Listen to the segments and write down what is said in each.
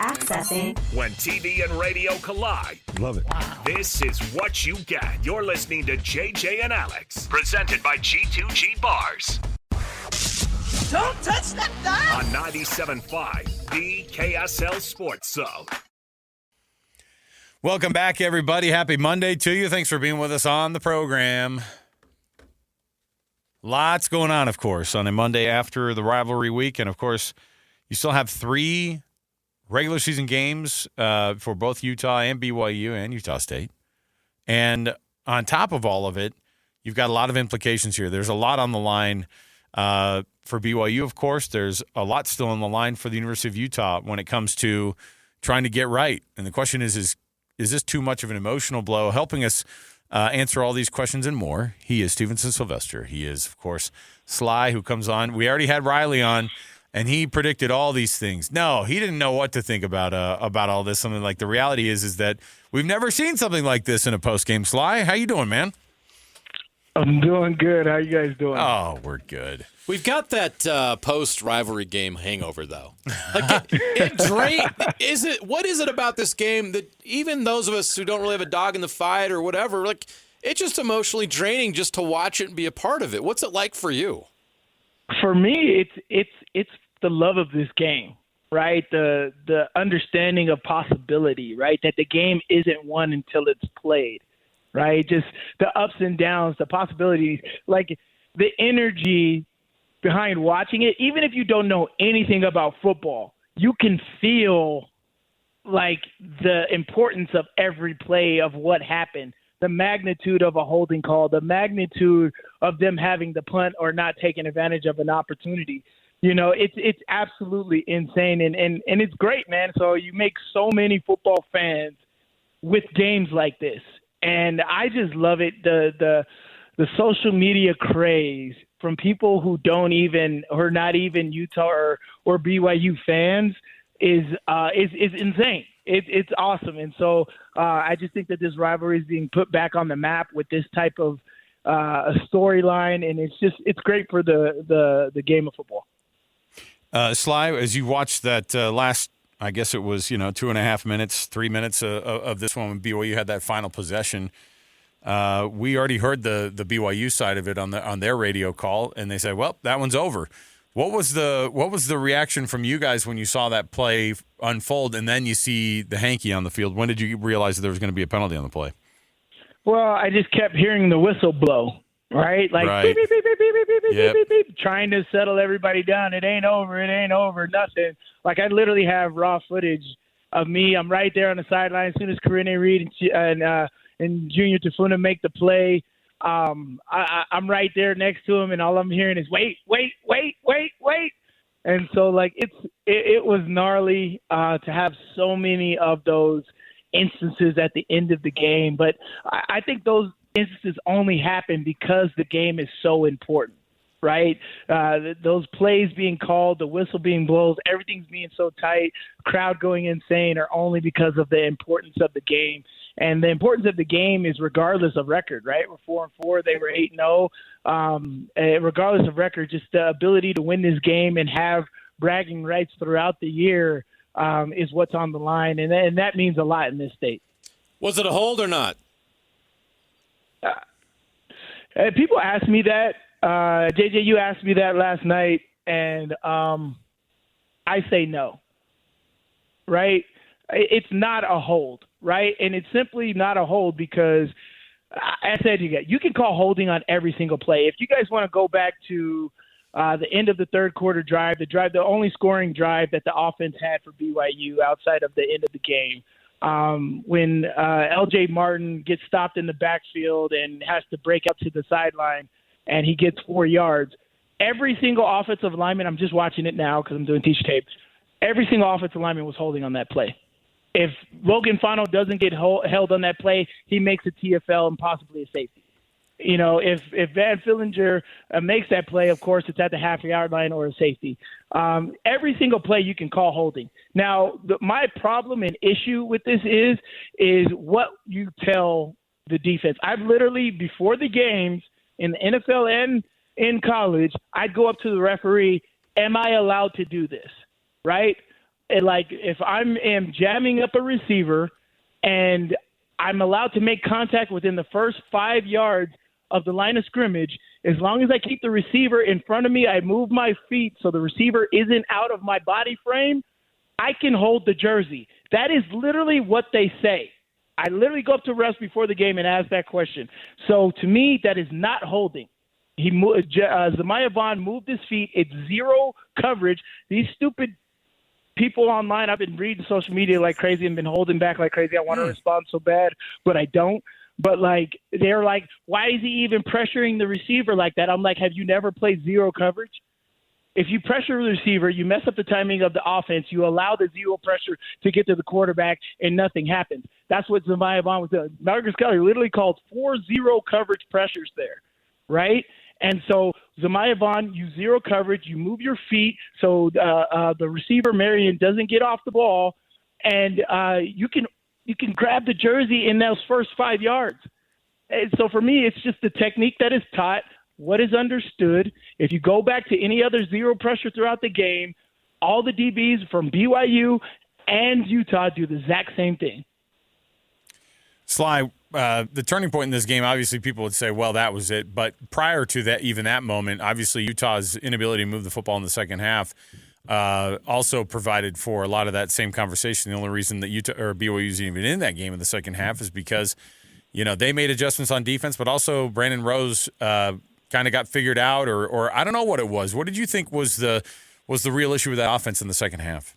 Accessing. When TV and radio collide. Love it. Wow. This is what you get. You're listening to JJ and Alex. Presented by G2G Bars. Don't touch that dial. On 97.5, the KSL Sports Zone. Welcome back, everybody. Happy Monday to you. Thanks for being with us on the program. Lots going on, of course, on a Monday after the rivalry week. And, of course, you still have 3 regular season games for both Utah and BYU and Utah State. And on top of all of it, you've got a lot of implications here. There's a lot on the line for BYU, of course. There's a lot still on the line for the University of Utah when it comes to trying to get right. And the question is this too much of an emotional blow? Helping us answer all these questions and more, he is Stevenson Sylvester. He is, of course, SLY, who comes on. We already had Riley on, and he predicted all these things. No, he didn't know what to think about all this. Something like the reality is that we've never seen something like this in a postgame. SLY, how you doing, man? I'm doing good. How you guys doing? Oh, we're good. We've got that post-rivalry game hangover, though. Like what is it about this game that even those of us who don't really have a dog in the fight or whatever, like, it's just emotionally draining just to watch it and be a part of it? What's it like for you? For me, it's the love of this game, right? The understanding of possibility, right? That the game isn't won until it's played, right? Just the ups and downs, the possibilities, like the energy behind watching it. Even if you don't know anything about football, you can feel like the importance of every play of what happened, the magnitude of a holding call, the magnitude of them having the punt or not taking advantage of an opportunity. You know, it's absolutely insane, and it's great, man. So you make so many football fans with games like this, and I just love it. The social media craze from people who don't even or not even Utah or BYU fans is insane. It's awesome, and so I just think that this rivalry is being put back on the map with this type of storyline, and it's great for the game of football. SLY, as you watched that last, I guess it was 2.5 minutes, 3 minutes of this one when BYU had that final possession. We already heard the BYU side of it on their radio call, and they said, "Well, that one's over." What was the reaction from you guys when you saw that play unfold, and then you see the hanky on the field? When did you realize that there was going to be a penalty on the play? Well, I just kept hearing the whistle blow, right? Like right. Beep, beep, beep, beep, beep, beep, beep, Yep. beep, beep, beep, trying to settle everybody down. It ain't over, nothing. Like I literally have raw footage of me. I'm right there on the sideline as soon as Karine Reed and Junior Tafuna make the play. I'm right there next to him, and all I'm hearing is wait. And so like it was gnarly to have so many of those instances at the end of the game. But I think those instances only happen because the game is so important, right? Those plays being called, the whistle being blown, everything's being so tight, crowd going insane are only because of the importance of the game. And the importance of the game is regardless of record, right? We're 4-4, they were 8-0. Regardless of record, just the ability to win this game and have bragging rights throughout the year is what's on the line, and that means a lot in this state. Was it a hold or not? People ask me that. JJ, you asked me that last night, and I say no, right? It's not a hold, right? And it's simply not a hold because I said you can call holding on every single play. If you guys want to go back to the end of the third quarter drive, the only scoring drive that the offense had for BYU outside of the end of the game, when L.J. Martin gets stopped in the backfield and has to break up to the sideline, and he gets 4 yards. Every single offensive lineman, I'm just watching it now because I'm doing teacher tape, every single offensive lineman was holding on that play. If Logan Fano doesn't get held on that play, he makes a TFL and possibly a safety. You know, if Van Fillinger makes that play, of course, it's at the half-yard line or a safety. Every single play you can call holding. Now, my problem and issue with this is what you tell the defense. I've literally, before the games, in the NFL and in college, I'd go up to the referee, am I allowed to do this, right? like if I am jamming up a receiver and I'm allowed to make contact within the first 5 yards of the line of scrimmage, as long as I keep the receiver in front of me, I move my feet so the receiver isn't out of my body frame, I can hold the jersey. That is literally what they say. I literally go up to refs before the game and ask that question. So to me, that is not holding. Zamiah Vaughn moved his feet. It's zero coverage. These stupid people online, I've been reading social media like crazy and been holding back like crazy. I want to respond so bad, but I don't. But, like, they're like, why is he even pressuring the receiver like that? I'm like, have you never played zero coverage? If you pressure the receiver, you mess up the timing of the offense. You allow the zero pressure to get to the quarterback, and nothing happens. That's what Zamiah Vaughn was doing. Marcus Kelly literally called 4 zero coverage pressures there, right? And so Zamiah Vaughn, you zero coverage, you move your feet so the receiver, Marion, doesn't get off the ball, and you can grab the jersey in those first 5 yards. And so for me, it's just the technique that is taught, what is understood. If you go back to any other zero pressure throughout the game, all the DBs from BYU and Utah do the exact same thing. Sly, the turning point in this game, obviously people would say, well, that was it. But prior to that, even that moment, obviously Utah's inability to move the football in the second half also provided for a lot of that same conversation. The only reason that BYU is even in that game in the second half is because, they made adjustments on defense, but also Brandon Rose kind of got figured out, or I don't know what it was. What did you think was the real issue with that offense in the second half?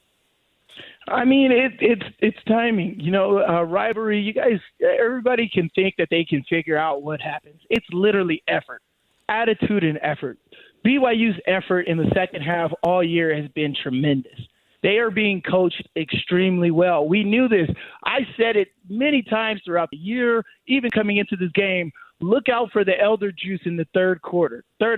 I mean, it's timing. Rivalry. You guys, everybody can think that they can figure out what happens. It's literally effort, attitude, and effort. BYU's effort in the second half all year has been tremendous. They are being coached extremely well. We knew this. I said it many times throughout the year, even coming into this game. Look out for the elder juice in the third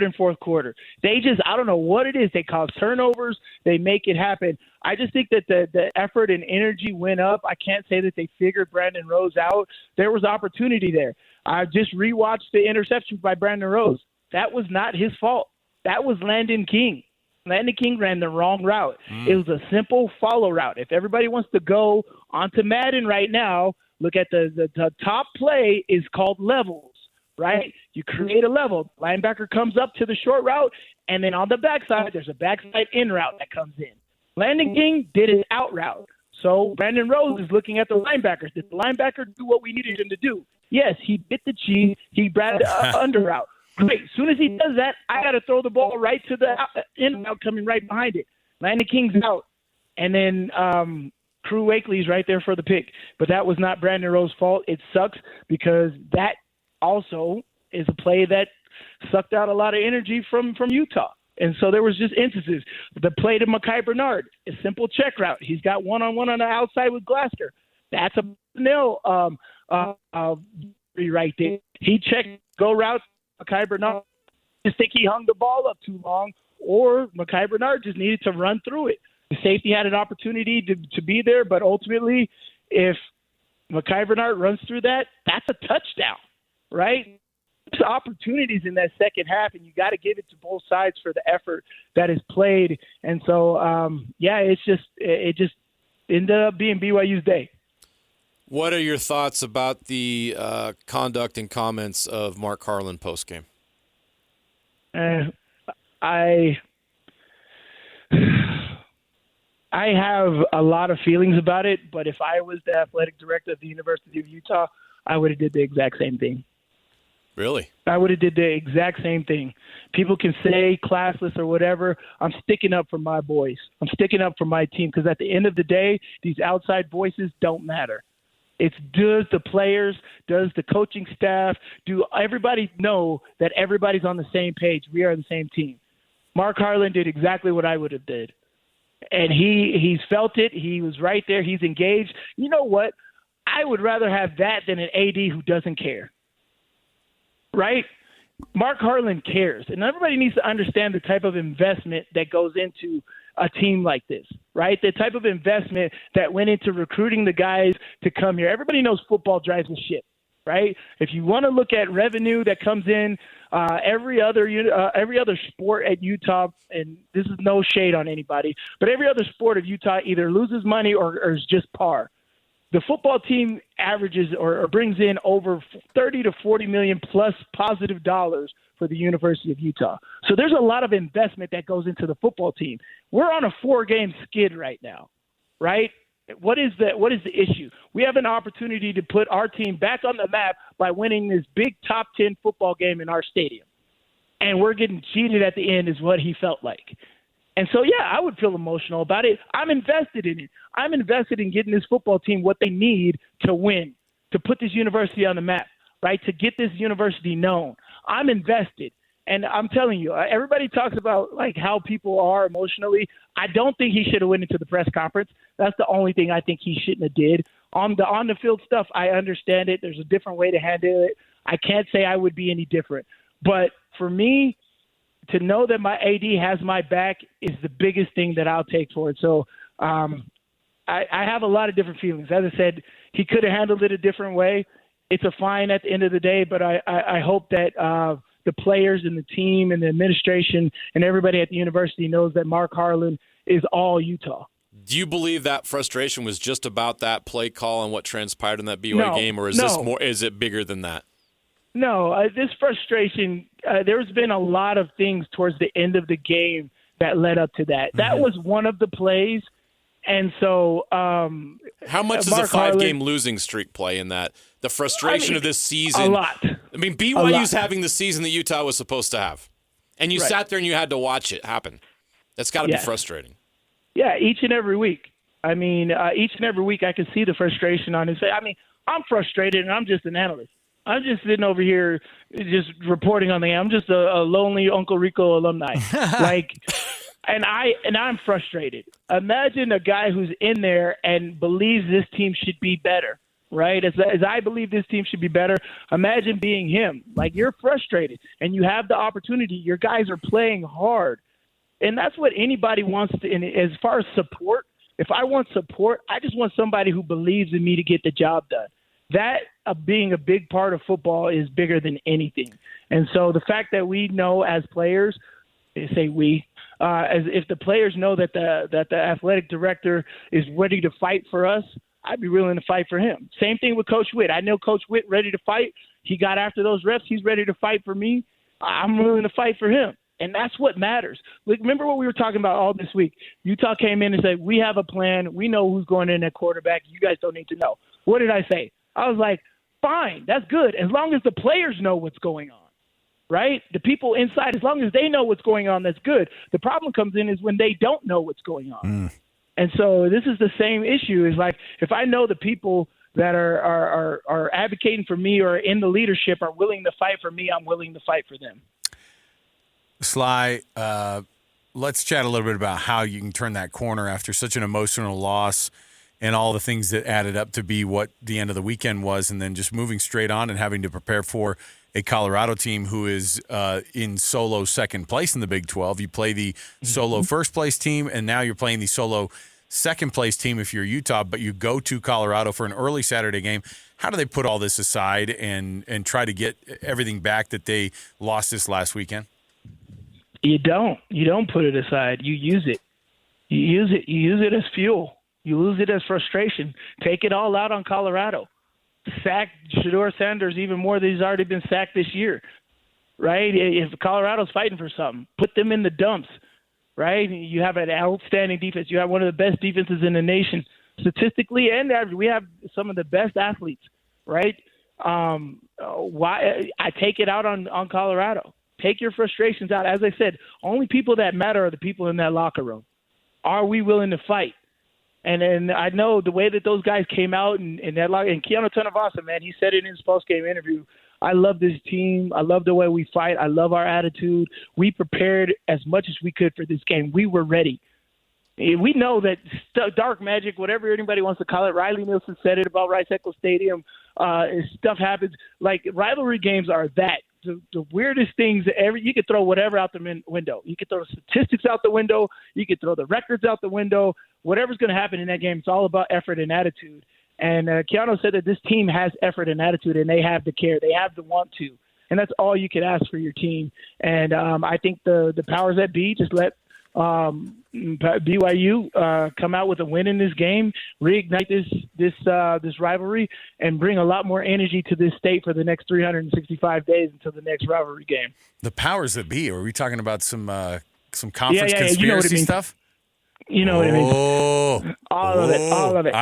and fourth quarter. They just, I don't know what it is. They cause turnovers. They make it happen. I just think that the effort and energy went up. I can't say that they figured Brandon Rose out. There was opportunity there. I just rewatched the interception by Brandon Rose. That was not his fault. That was Landon King. Landon King ran the wrong route. It was a simple follow route. If everybody wants to go onto Madden right now, look at the top play is called levels. Right? You create a level. Linebacker comes up to the short route, and then on the backside, there's a backside in route that comes in. Landon King did an out route. So Brandon Rose is looking at the linebacker. Did the linebacker do what we needed him to do? Yes, he bit the cheese. He grabbed under route. Great. As soon as he does that, I got to throw the ball right to the in route coming right behind it. Landon King's out. And then Crew Wakely's right there for the pick. But that was not Brandon Rose's fault. It sucks because that also is a play that sucked out a lot of energy from Utah. And so there was just instances. The play to Mekhi Bernard, a simple check route. He's got one-on-one on the outside with Glasgow. That's a nail right there. He checked go route, Mekhi Bernard. Just think he hung the ball up too long, or Mekhi Bernard just needed to run through it. The safety had an opportunity to be there, but ultimately, if Mekhi Bernard runs through that, that's a touchdown. Right? There's opportunities in that second half, and you got to give it to both sides for the effort that is played. And so, it just ended up being BYU's day. What are your thoughts about the conduct and comments of Mark Harlan postgame? I have a lot of feelings about it, but if I was the athletic director of the University of Utah, I would have did the exact same thing. Really? I would have did the exact same thing. People can say classless or whatever. I'm sticking up for my boys. I'm sticking up for my team because at the end of the day, these outside voices don't matter. It's does the players, does the coaching staff, do everybody know that everybody's on the same page? We are the same team. Mark Harlan did exactly what I would have did. And he's felt it. He was right there. He's engaged. You know what? I would rather have that than an AD who doesn't care. Right? Mark Harlan cares. And everybody needs to understand the type of investment that goes into a team like this, right? The type of investment that went into recruiting the guys to come here. Everybody knows football drives a ship. right? If you want to look at revenue that comes in, every other sport at Utah, and this is no shade on anybody, but every other sport of Utah either loses money or is just par. The football team averages or brings in over 30 to 40 million plus positive dollars for the University of Utah. So there's a lot of investment that goes into the football team. We're on a 4-game skid right now, right? What is the issue? We have an opportunity to put our team back on the map by winning this big top 10 football game in our stadium. And we're getting cheated at the end is what he felt like. And so, yeah, I would feel emotional about it. I'm invested in it. I'm invested in getting this football team what they need to win, to put this university on the map, right, to get this university known. I'm invested. And I'm telling you, everybody talks about, like, how people are emotionally. I don't think he should have went into the press conference. That's the only thing I think he shouldn't have did. On the field stuff, I understand it. There's a different way to handle it. I can't say I would be any different. But for me, to know that my AD has my back is the biggest thing that I'll take for it. So I have a lot of different feelings. As I said, he could have handled it a different way. It's a fine at the end of the day, but I hope that the players and the team and the administration and everybody at the university knows that Mark Harlan is all Utah. Do you believe that frustration was just about that play call and what transpired in that BYU game, or is this more? Is it bigger than that? No, this frustration, there's been a lot of things towards the end of the game that led up to that. That was one of the plays. And so how much does a 5-game losing streak play in that? The frustration of this season? A lot. I mean, BYU's having the season that Utah was supposed to have. And you sat there and you had to watch it happen. That's got to be frustrating. Yeah, each and every week. I mean, each and every week I can see the frustration on his face. I mean, I'm frustrated and I'm just an analyst. I'm just sitting over here just reporting on the game. I'm just a lonely Uncle Rico alumni. And I'm frustrated. Imagine a guy who's in there and believes this team should be better, right? As I believe this team should be better, imagine being him. Like, you're frustrated and you have the opportunity. Your guys are playing hard. And that's what anybody wants to, and as far as support, if I want support, I just want somebody who believes in me to get the job done. That being a big part of football is bigger than anything. And so the fact that we know as players, they say we, as if the players know that the athletic director is ready to fight for us, I'd be willing to fight for him. Same thing with Coach Witt. I know Coach Witt ready to fight. He got after those reps. He's ready to fight for me. I'm willing to fight for him. And that's what matters. Like, remember what we were talking about all this week? Utah came in and said, we have a plan. We know who's going in at quarterback. You guys don't need to know. What did I say? I was like, fine, that's good, as long as the players know what's going on, right? The people inside, as long as they know what's going on, that's good. The problem comes in is when they don't know what's going on. And so this is the same issue. Is like, if I know the people that are advocating for me or in the leadership are willing to fight for me, I'm willing to fight for them. Sly, let's chat a little bit about how you can turn that corner after such an emotional loss and all the things that added up to be what the end of the weekend was, and then just moving straight on and having to prepare for a Colorado team who is in solo second place in the Big 12. You play the solo first place team, and now you're playing the solo second place team if you're Utah, but you go to Colorado for an early Saturday game. How do they put all this aside and try to get everything back that they lost this last weekend? You don't put it aside. You use it. You use it as fuel. You lose it as frustration. Take it all out on Colorado. Sack Shedeur Sanders even more than he's already been sacked this year, right? If Colorado's fighting for something, put them in the dumps, right? You have an outstanding defense. You have one of the best defenses in the nation statistically, and we have some of the best athletes, right? Why I take it out on Colorado. Take your frustrations out. As I said, only people that matter are the people in that locker room. Are we willing to fight? And I know the way that those guys came out and that locker, and Keanu Tunavasa, man, he said it in his post-game interview, I love this team. I love the way we fight. I love our attitude. We prepared as much as we could for this game. We were ready. We know that dark magic, whatever anybody wants to call it, Riley Nielsen said it about Rice-Eccles Stadium. Stuff happens. Like, rivalry games are that. The weirdest things you could throw whatever out the window. You could throw the statistics out the window. You could throw the records out the window. Whatever's going to happen in that game, it's all about effort and attitude. And Keanu said that this team has effort and attitude, and they have the care. They have the want to. And that's all you could ask for your team. And I think the powers that be just let BYU come out with a win in this game, reignite this rivalry, and bring a lot more energy to this state for the next 365 days until the next rivalry game. The powers that be. Are we talking about some conference conspiracy you know what I mean. stuff? You know what I mean? All of it. I love it.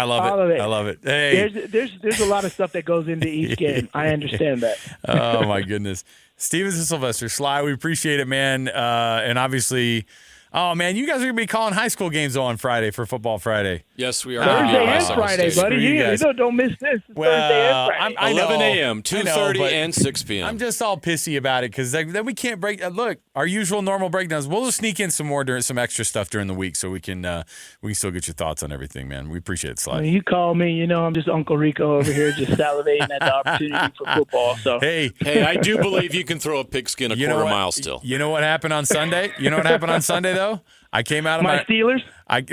I love it. Hey. There's a lot of stuff that goes into each game. I understand that. Oh, my goodness. Stevens and Sylvester. Sly, we appreciate it, man. And obviously, oh, man, you guys are going to be calling high school games on Friday for Football Friday. Yes, we are. Thursday and Friday, buddy. You don't miss this. It's Thursday and Friday. I 11 a.m., 2:30, and 6 p.m. I'm just all pissy about it because then we can't break. Look, our usual normal breakdowns. We'll just sneak in some extra stuff during the week so we can still get your thoughts on everything, man. We appreciate it, Sly. When you call me, I'm just Uncle Rico over here just salivating at the opportunity for football. So hey, I do believe you can throw a pigskin a quarter mile still. You know what happened on Sunday? Though? I came out of my Steelers.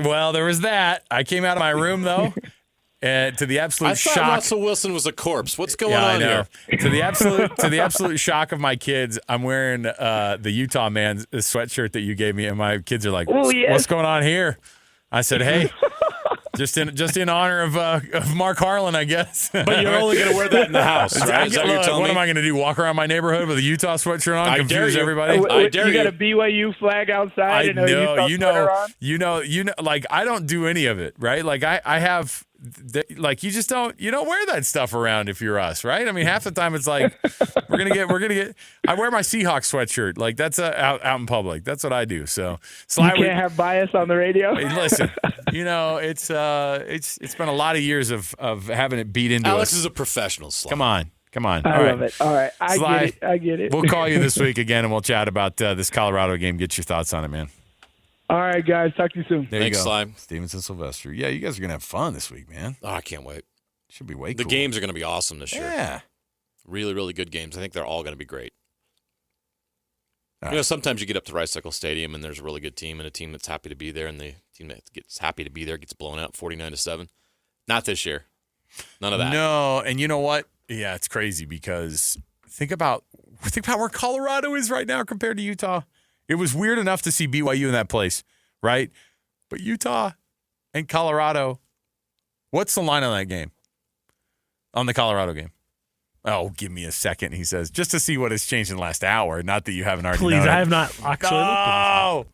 Well, there was that. I came out of my room though, and to the absolute shock. I thought Russell Wilson was a corpse. What's going on here? To the absolute shock of my kids, I'm wearing the Utah man's sweatshirt that you gave me, and my kids are like, "What's going on here?" I said, "Hey." Just in honor of Mark Harlan, I guess. But you're only going to wear that in the house, right? Is that what you're telling me? What am I going to do? Walk around my neighborhood with a Utah sweatshirt on, confuse everybody? I dare you. You got a BYU flag outside and a Utah sweater on? You know. Like I don't do any of it, right? Like I have. Like you don't wear that stuff around if you're us, right? I mean, half the time it's like we're gonna get. I wear my Seahawks sweatshirt, like that's out in public. That's what I do. So Sly, you can't have bias on the radio. Listen, it's been a lot of years of having it beat into Alex us. is a professional. Sly. Come on. I love it. All right, I get it. We'll call you this week again and we'll chat about this Colorado game. Get your thoughts on it, man. All right, guys. Talk to you soon. Thanks, you go. Slime. Stevens and Sylvester. Yeah, you guys are going to have fun this week, man. Oh, I can't wait. Should be way cool. The games are going to be awesome this year. Yeah. Really, really good games. I think they're all going to be great. Right. Sometimes you get up to Rice-Eccles Stadium and there's a really good team and a team that's happy to be there, and the team that gets happy to be there gets blown out 49-7. Not this year. None of that. No, and you know what? Yeah, it's crazy because think about where Colorado is right now compared to Utah. It was weird enough to see BYU in that place, right? But Utah and Colorado, what's the line on that game? On the Colorado game? Oh, give me a second, he says, just to see what has changed in the last hour. Not that you haven't already known. Please, I have not actually looked at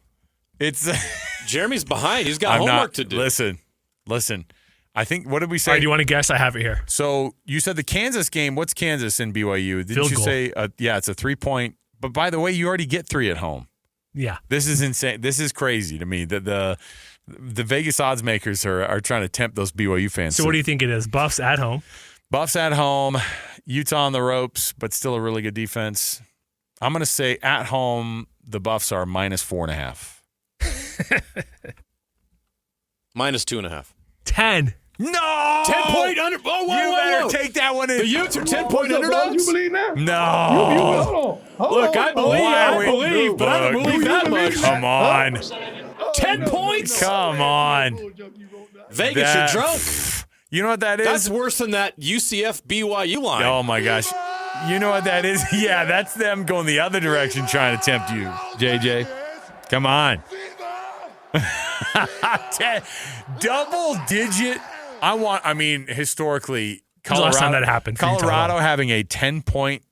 this. It's Jeremy's behind. He's got homework to do. Listen. I think, what did we say? All right, do you want to guess? I have it here. So you said the Kansas game. What's Kansas and BYU? Didn't Field you goal. say, it's a 3-point. But by the way, you already get 3 at home. Yeah. This is insane. This is crazy to me. The Vegas odds makers are trying to tempt those BYU fans. So what do you think it is? Buffs at home. Buffs at home, Utah on the ropes, but still a really good defense. I'm going to say at home, the Buffs are -4.5. -2.5. 10. No! 10-point under. Oh, whoa, you whoa, better whoa. take that one in. The Utes are 10-point underdogs? You believe that? No. Look, I believe, but I don't believe that much. Come on. 10 points? Come on. Vegas, you're drunk. You know what that is? That's worse than that UCF BYU line. Oh, my gosh. You know what that is? Yeah, that's them going the other direction trying to tempt you, JJ. Come on. Double digit. Historically, When's the last time that happened for Utah? Colorado having a 10-point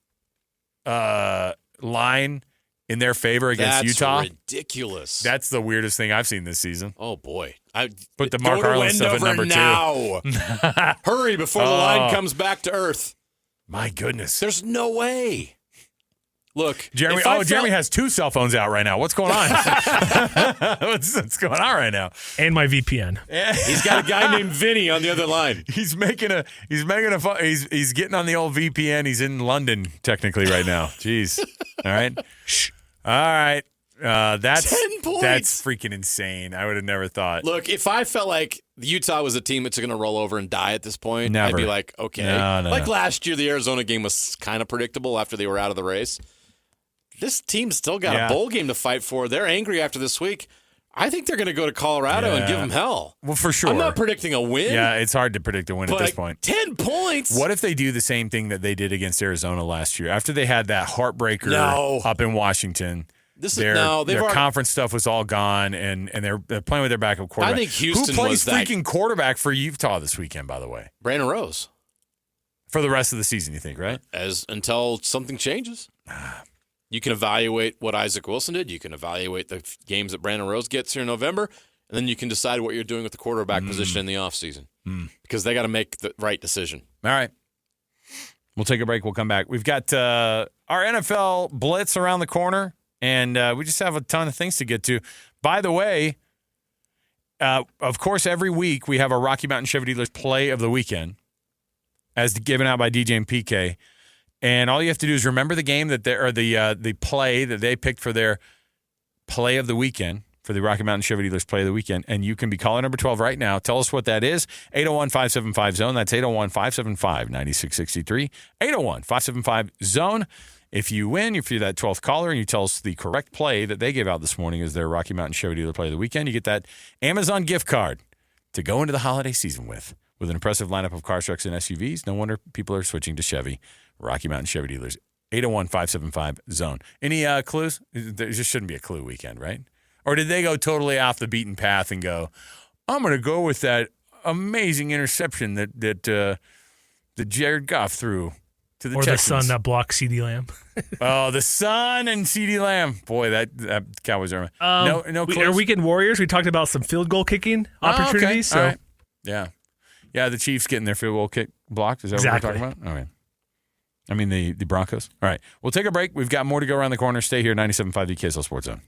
line in their favor against Utah. That's ridiculous. That's the weirdest thing I've seen this season. Oh, boy. Put the Mark Harlan stuff at number 2. Now. Hurry before the line comes back to earth. My goodness. There's no way. Look, Jeremy. Jeremy has 2 cell phones out right now. What's going on? what's going on right now? And my VPN. He's got a guy named Vinny on the other line. He's getting on the old VPN. He's in London technically right now. Jeez. All right. All right. That's 10 points. That's freaking insane. I would have never thought. Look, if I felt like Utah was a team that's going to roll over and die at this point, Never. I'd be like, okay. No. Last year, the Arizona game was kind of predictable after they were out of the race. This team's still got a bowl game to fight for. They're angry after this week. I think they're going to go to Colorado and give them hell. Well, for sure. I'm not predicting a win. Yeah, it's hard to predict a win at this point. 10 points. What if they do the same thing that they did against Arizona last year? After they had that heartbreaker up in Washington, their conference stuff was all gone, and they're playing with their backup quarterback. I think Houston Who plays was that freaking quarterback for Utah this weekend, by the way? Brandon Rose. For the rest of the season, you think, right? Until something changes. You can evaluate what Isaac Wilson did. You can evaluate the games that Brandon Rose gets here in November, and then you can decide what you're doing with the quarterback position in the offseason because they got to make the right decision. All right. We'll take a break. We'll come back. We've got our NFL Blitz around the corner, and we just have a ton of things to get to. By the way, of course, every week we have our Rocky Mountain Chevy Dealers Play of the Weekend as given out by DJ and PK. And all you have to do is remember the game the play that they picked for their play of the weekend, for the Rocky Mountain Chevy Dealers Play of the Weekend. And you can be calling number 12 right now. Tell us what that is. 801-575-ZONE. That's 801-575-9663. 801-575-ZONE. If you win, if you're that 12th caller and you tell us the correct play that they gave out this morning as their Rocky Mountain Chevy Dealer Play of the Weekend, you get that Amazon gift card to go into the holiday season with. With an impressive lineup of cars, trucks, and SUVs, no wonder people are switching to Chevy. Rocky Mountain Chevy Dealers, 801-575-ZONE. Any clues? There just shouldn't be a clue weekend, right? Or did they go totally off the beaten path and go, I'm going to go with that amazing interception that Jared Goff threw to the Texans? Or the son that blocked CeeDee Lamb. Oh, the son and CeeDee Lamb. Boy, that Cowboys are no clues? Our Weekend Warriors, we talked about some field goal kicking opportunities. Okay. So. All right. Yeah, the Chiefs getting their field goal kick blocked. Is that what we're talking about? Okay. I mean, the Broncos. All right. We'll take a break. We've got more to go around the corner. Stay here, 97.5 KSL Sports Zone.